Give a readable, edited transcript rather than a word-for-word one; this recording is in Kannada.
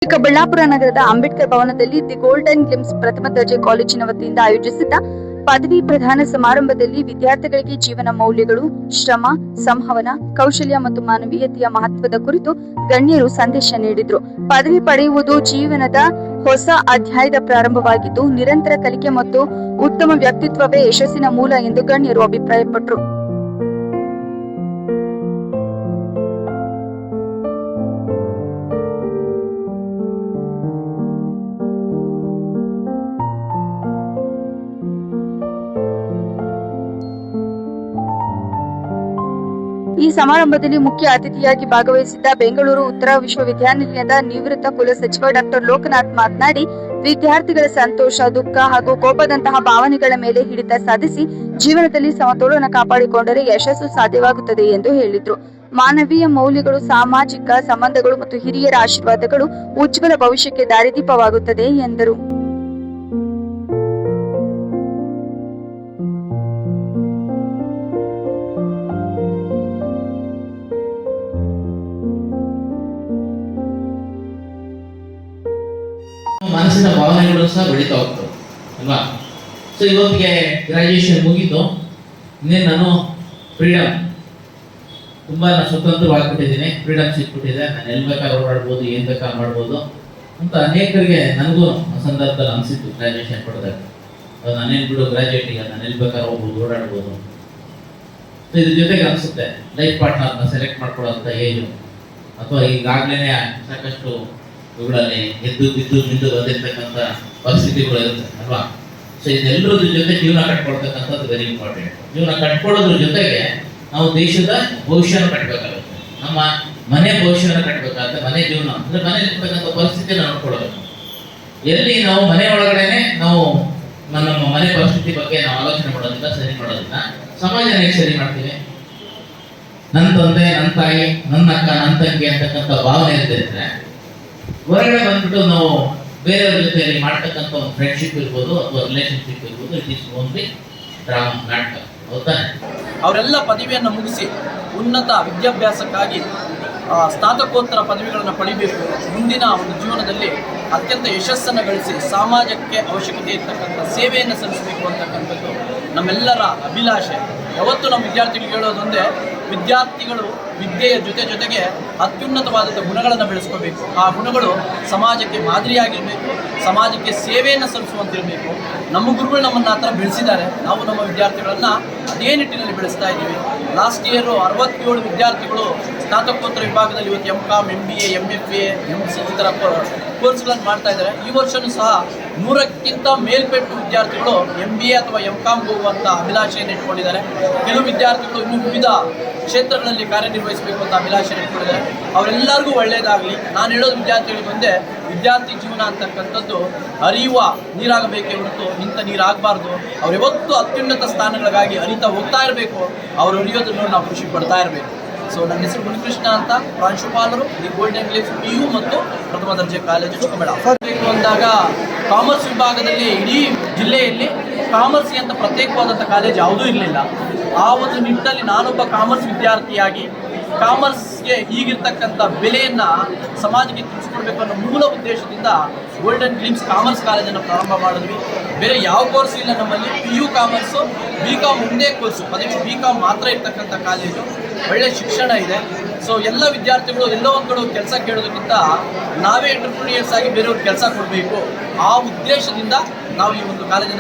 ಚಿಕ್ಕಬಳ್ಳಾಪುರ ನಗರದ ಅಂಬೇಡ್ಕರ್ ಭವನದಲ್ಲಿ ದಿ ಗೋಲ್ಡನ್ ಗ್ಲಿಮ್ಸ್ ಪ್ರಥಮ ದರ್ಜೆ ಕಾಲೇಜಿನ ವತಿಯಿಂದ ಆಯೋಜಿಸಿದ್ದ ಪದವಿ ಪ್ರದಾನ ಸಮಾರಂಭದಲ್ಲಿ ವಿದ್ಯಾರ್ಥಿಗಳಿಗೆ ಜೀವನ ಮೌಲ್ಯಗಳು, ಶ್ರಮ, ಸಂವಹನ, ಕೌಶಲ್ಯ ಮತ್ತು ಮಾನವೀಯತೆಯ ಮಹತ್ವದ ಕುರಿತು ಗಣ್ಯರು ಸಂದೇಶ ನೀಡಿದರು. ಪದವಿ ಪಡೆಯುವುದು ಜೀವನದ ಹೊಸ ಅಧ್ಯಾಯದ ಪ್ರಾರಂಭವಾಗಿದ್ದು, ನಿರಂತರ ಕಲಿಕೆ ಮತ್ತು ಉತ್ತಮ ವ್ಯಕ್ತಿತ್ವವೇ ಯಶಸ್ಸಿನ ಮೂಲ ಎಂದು ಗಣ್ಯರು ಅಭಿಪ್ರಾಯಪಟ್ಟರು. ಈ ಸಮಾರಂಭದಲ್ಲಿ ಮುಖ್ಯ ಅತಿಥಿಯಾಗಿ ಭಾಗವಹಿಸಿದ್ದ ಬೆಂಗಳೂರು ಉತ್ತರ ವಿಶ್ವವಿದ್ಯಾನಿಲಯದ ನಿವೃತ್ತ ಕುಲಸಚಿವ ಡಾಕ್ಟರ್ ಲೋಕನಾಥ್ ಮಾತನಾಡಿ, ವಿದ್ಯಾರ್ಥಿಗಳ ಸಂತೋಷ, ದುಃಖ ಹಾಗೂ ಕೋಪದಂತಹ ಭಾವನೆಗಳ ಮೇಲೆ ಹಿಡಿತ ಸಾಧಿಸಿ ಜೀವನದಲ್ಲಿ ಸಮತೋಲನ ಕಾಪಾಡಿಕೊಂಡರೆ ಯಶಸ್ಸು ಸಾಧ್ಯವಾಗುತ್ತದೆ ಎಂದು ಹೇಳಿದರು. ಮಾನವೀಯ ಮೌಲ್ಯಗಳು, ಸಾಮಾಜಿಕ ಸಂಬಂಧಗಳು ಮತ್ತು ಹಿರಿಯರ ಆಶೀರ್ವಾದಗಳು ಉಜ್ವಲ ಭವಿಷ್ಯಕ್ಕೆ ದಾರಿದೀಪವಾಗುತ್ತದೆ ಎಂದರು. ಮನಸ್ಸಿನ ಭಾವನೆಗಳು ಸಹ ಬೆಳೀತಾ ಹೋಗ್ತವೆ ಅಲ್ವಾ. ಸೊ ಇವತ್ತಿಗೆ ಗ್ರಾಜುಯೇಷನ್ ಮುಗೀತು. ಇನ್ನೇನು ನಾನು ಫ್ರೀಡಮ್ ತುಂಬ ಸ್ವತಂತ್ರವಾಗಿಬಿಟ್ಟಿದ್ದೀನಿ. ಫ್ರೀಡಮ್ ಸಿಕ್ಬಿಟ್ಟಿದೆ. ನಾನು ಎಲ್ಲಿ ಬೇಕಾದ್ರೆ ಓಡಾಡ್ಬೋದು, ಏನು ಬೇಕಾದ್ರೆ ಮಾಡ್ಬೋದು ಅಂತ ಅನೇಕರಿಗೆ ನನಗೂ ಆ ಸಂದರ್ಭದಲ್ಲಿ ಅನಿಸಿತ್ತು. ಗ್ರಾಜುಯೇಷನ್ ಪಡೆದಾಗ ನಾನೇನು ಬಿಡು ಗ್ರಾಜುಯೇಟ್, ಈಗ ನಾನು ಎಲ್ಲಿ ಬೇಕಾದ್ರೆ ಹೋಗ್ಬೋದು, ಓಡಾಡ್ಬೋದು. ಸೊ ಇದ್ರ ಜೊತೆಗೆ ಅನಿಸುತ್ತೆ ಲೈಫ್ ಪಾರ್ಟ್ನರ್ನ ಸೆಲೆಕ್ಟ್ ಮಾಡ್ಕೊಳ್ಳೋಂಥ ಏಜು, ಅಥವಾ ಈಗಾಗಲೇ ಸಾಕಷ್ಟು ಇವುಗಳಲ್ಲಿ ಎದ್ದು ಬಿದ್ದು ಬಿದ್ದು ಬಂದಿರ್ತಕ್ಕಂಥ ಪರಿಸ್ಥಿತಿಗಳು ಇರುತ್ತೆ ಅಲ್ವಾ. ಸೊ ಇದೆಲ್ಲದ್ರ ಜೊತೆ ಜೀವನ ಕಟ್ಕೊಳ್ತಕ್ಕಂಥದ್ದು ವೆರಿ ಇಂಪಾರ್ಟೆಂಟ್. ಜೀವನ ಕಟ್ಕೊಳ್ಳೋದ್ರ ಜೊತೆಗೆ ನಾವು ದೇಶದ ಭವಿಷ್ಯನ ಕಟ್ಟಬೇಕಾಗುತ್ತೆ, ನಮ್ಮ ಮನೆ ಭವಿಷ್ಯನ ಕಟ್ಟಬೇಕಾಗುತ್ತೆ. ಮನೆ ಜೀವನ ಅಂದ್ರೆ ಮನೆ ಇರ್ತಕ್ಕಂಥ ಪರಿಸ್ಥಿತಿಯನ್ನು ನೋಡ್ಕೊಳ್ಳೋದು. ಎಲ್ಲಿ ನಾವು ಮನೆ ಒಳಗಡೆನೆ ನಾವು ನಮ್ಮ ಮನೆ ಪರಿಸ್ಥಿತಿ ಬಗ್ಗೆ ನಾವು ಆಲೋಚನೆ ಮಾಡೋದಿಲ್ಲ, ಸರಿ ಮಾಡೋದಿಲ್ಲ, ಸಮಾಜನ ಸರಿ ಮಾಡ್ತೀವಿ. ನನ್ನ ತಂದೆ, ನನ್ನ ತಾಯಿ, ನನ್ನ ಅಕ್ಕ, ನನ್ನ ತಂಗಿ ಅಂತಕ್ಕಂಥ ಭಾವನೆ ಇರ್ತಿದ್ರೆ ಹೊರಗಡೆ ಬಂದ್ಬಿಟ್ಟು ನಾವು ಬೇರೆಯವ್ರ ಜೊತೆಯಲ್ಲಿ ಮಾಡ್ತಕ್ಕಂಥ ಒಂದು ಫ್ರೆಂಡ್ಶಿಪ್ ಇರ್ಬೋದು ಅಥವಾ ರಿಲೇಶನ್ಶಿಪ್ ಇರ್ಬೋದು, ಇಟ್ ಈಸ್ ಓನ್ಲಿ ಡ್ರಾಮಾ, ನಾಟಕ. ಹೌದಾ? ಅವರೆಲ್ಲ ಪದವಿಯನ್ನು ಮುಗಿಸಿ ಉನ್ನತ ವಿದ್ಯಾಭ್ಯಾಸಕ್ಕಾಗಿ ಸ್ನಾತಕೋತ್ತರ ಪದವಿಗಳನ್ನು ಪಡಿಬೇಕು. ಮುಂದಿನ ಒಂದು ಜೀವನದಲ್ಲಿ ಅತ್ಯಂತ ಯಶಸ್ಸನ್ನು ಗಳಿಸಿ ಸಮಾಜಕ್ಕೆ ಅವಶ್ಯಕತೆ ಇರ್ತಕ್ಕಂಥ ಸೇವೆಯನ್ನು ಸಲ್ಲಿಸಬೇಕು ಅಂತಕ್ಕಂಥದ್ದು ನಮ್ಮೆಲ್ಲರ ಅಭಿಲಾಷೆ. ಯಾವತ್ತೂ ನಮ್ಮ ವಿದ್ಯಾರ್ಥಿಗಳಿಗೆ ಹೇಳೋದೊಂದೇ, ವಿದ್ಯಾರ್ಥಿಗಳು ವಿದ್ಯೆಯ ಜೊತೆಗೆ ಅತ್ಯುನ್ನತವಾದಂಥ ಗುಣಗಳನ್ನು ಬೆಳೆಸ್ಕೋಬೇಕು. ಆ ಗುಣಗಳು ಸಮಾಜಕ್ಕೆ ಮಾದರಿಯಾಗಿರಬೇಕು, ಸಮಾಜಕ್ಕೆ ಸೇವೆಯನ್ನು ಸಲ್ಲಿಸುವಂತಿರಬೇಕು. ನಮ್ಮ ಗುರುಗಳು ನಮ್ಮನ್ನು ಆ ಥರ ಬೆಳೆಸಿದ್ದಾರೆ. ನಾವು ನಮ್ಮ ವಿದ್ಯಾರ್ಥಿಗಳನ್ನು ಅದೇ ನಿಟ್ಟಿನಲ್ಲಿ ಬೆಳೆಸ್ತಾ ಇದ್ದೀವಿ. ಲಾಸ್ಟ್ ಇಯರು 67 ವಿದ್ಯಾರ್ಥಿಗಳು ಸ್ನಾತಕೋತ್ತರ ವಿಭಾಗದಲ್ಲಿ ಇವತ್ತು MCom, MBA, MFA, MC ಈ ಥರ ಕೋರ್ಸ್ಗಳನ್ನು ಮಾಡ್ತಾ ಇದ್ದಾರೆ. ಈ ವರ್ಷವೂ ಸಹ 100ಕ್ಕಿಂತ ಮೇಲ್ಪಟ್ಟು ವಿದ್ಯಾರ್ಥಿಗಳು MBA ಅಥವಾ MCom ಹೋಗುವಂಥ ಅಭಿಲಾಷೆಯನ್ನು ಇಟ್ಕೊಂಡಿದ್ದಾರೆ. ಕೆಲವು ವಿದ್ಯಾರ್ಥಿಗಳು ಇನ್ನೂ ವಿವಿಧ ಕ್ಷೇತ್ರಗಳಲ್ಲಿ ಕಾರ್ಯನಿರ್ವಹಿಸಬೇಕು ಅಂತ ಅಭಿಲಾಷೆಯನ್ನು ಇಟ್ಕೊಂಡಿದ್ದಾರೆ. ಅವರೆಲ್ಲರಿಗೂ ಒಳ್ಳೆಯದಾಗಲಿ. ನಾನು ಹೇಳೋದು ವಿದ್ಯಾರ್ಥಿಗಳಿಗೆ ಒಂದೇ, ವಿದ್ಯಾರ್ಥಿ ಜೀವನ ಅಂತಕ್ಕಂಥದ್ದು ಹರಿಯುವ ನೀರಾಗಬೇಕೇ ಹೊರತು ನಿಂತ ನೀರಾಗಬಾರ್ದು. ಅವ್ರು ಯಾವತ್ತೂ ಅತ್ಯುನ್ನತ ಸ್ಥಾನಗಳಿಗಾಗಿ ಹರಿತಾ ಹೋಗ್ತಾ ಇರಬೇಕು. ಅವ್ರು ಹರಿಯೋದನ್ನು ನಾವು ಖುಷಿ ಪಡ್ತಾ ಇರಬೇಕು. ಸೊ ನನ್ನ ಹೆಸರು ಮುನಿಕೃಷ್ಣ ಅಂತ, ಪ್ರಾಂಶುಪಾಲರು ದಿ ಗೋಲ್ಡನ್ ಗ್ಲಿಮ್ಸ್ PU ಮತ್ತು ಪ್ರಥಮ ದರ್ಜೆ ಕಾಲೇಜು ಚಿಕ್ಕಬಳ್ಳಾಪುರ. ಬೇಕು ಅಂದಾಗ ಕಾಮರ್ಸ್ ವಿಭಾಗದಲ್ಲಿ ಇಡೀ ಜಿಲ್ಲೆಯಲ್ಲಿ ಕಾಮರ್ಸ್ಗೆ ಅಂತ ಪ್ರತ್ಯೇಕವಾದಂಥ ಕಾಲೇಜ್ ಯಾವುದೂ ಇರಲಿಲ್ಲ. ಆ ಒಂದು ನಿಟ್ಟಿನಲ್ಲಿ ನಾನೊಬ್ಬ ಕಾಮರ್ಸ್ ವಿದ್ಯಾರ್ಥಿಯಾಗಿ ಕಾಮರ್ಸ್ಗೆ ಈಗಿರ್ತಕ್ಕಂಥ ಬೆಲೆಯನ್ನು ಸಮಾಜಕ್ಕೆ ತಿಳಿಸ್ಕೊಡ್ಬೇಕು ಅನ್ನೋ ಮೂಲ ಉದ್ದೇಶದಿಂದ ಗೋಲ್ಡನ್ ಗ್ಲಿಮ್ಸ್ ಕಾಮರ್ಸ್ ಕಾಲೇಜನ್ನು ಪ್ರಾರಂಭ ಮಾಡಿದ್ವಿ. ಬೇರೆ ಯಾವ ಕೋರ್ಸ್ ಇಲ್ಲ ನಮ್ಮಲ್ಲಿ. PU ಕಾಮರ್ಸು, BCom ಒಂದೇ ಕೋರ್ಸು, ಪದವಿ BCom ಮಾತ್ರ ಇರ್ತಕ್ಕಂಥ ಕಾಲೇಜು. ಒಳ್ಳೆ ಶಿಕ್ಷಣ ಇದೆ. ಸೊ ಎಲ್ಲ ವಿದ್ಯಾರ್ಥಿಗಳು ಎಲ್ಲೋ ಒಂದು ಕಡೆ ಕೆಲಸ ಕೇಳೋದಕ್ಕಿಂತ ನಾವೇ ಎಂಟರ್ಪ್ರಿನಿಯರ್ಸ್ ಆಗಿ ಬೇರೆಯವ್ರಿಗೆ ಕೆಲಸ ಕೊಡಬೇಕು, ಆ ಉದ್ದೇಶದಿಂದ ನಾವು ಈ ಒಂದು ಕಾಲೇಜನ್ನು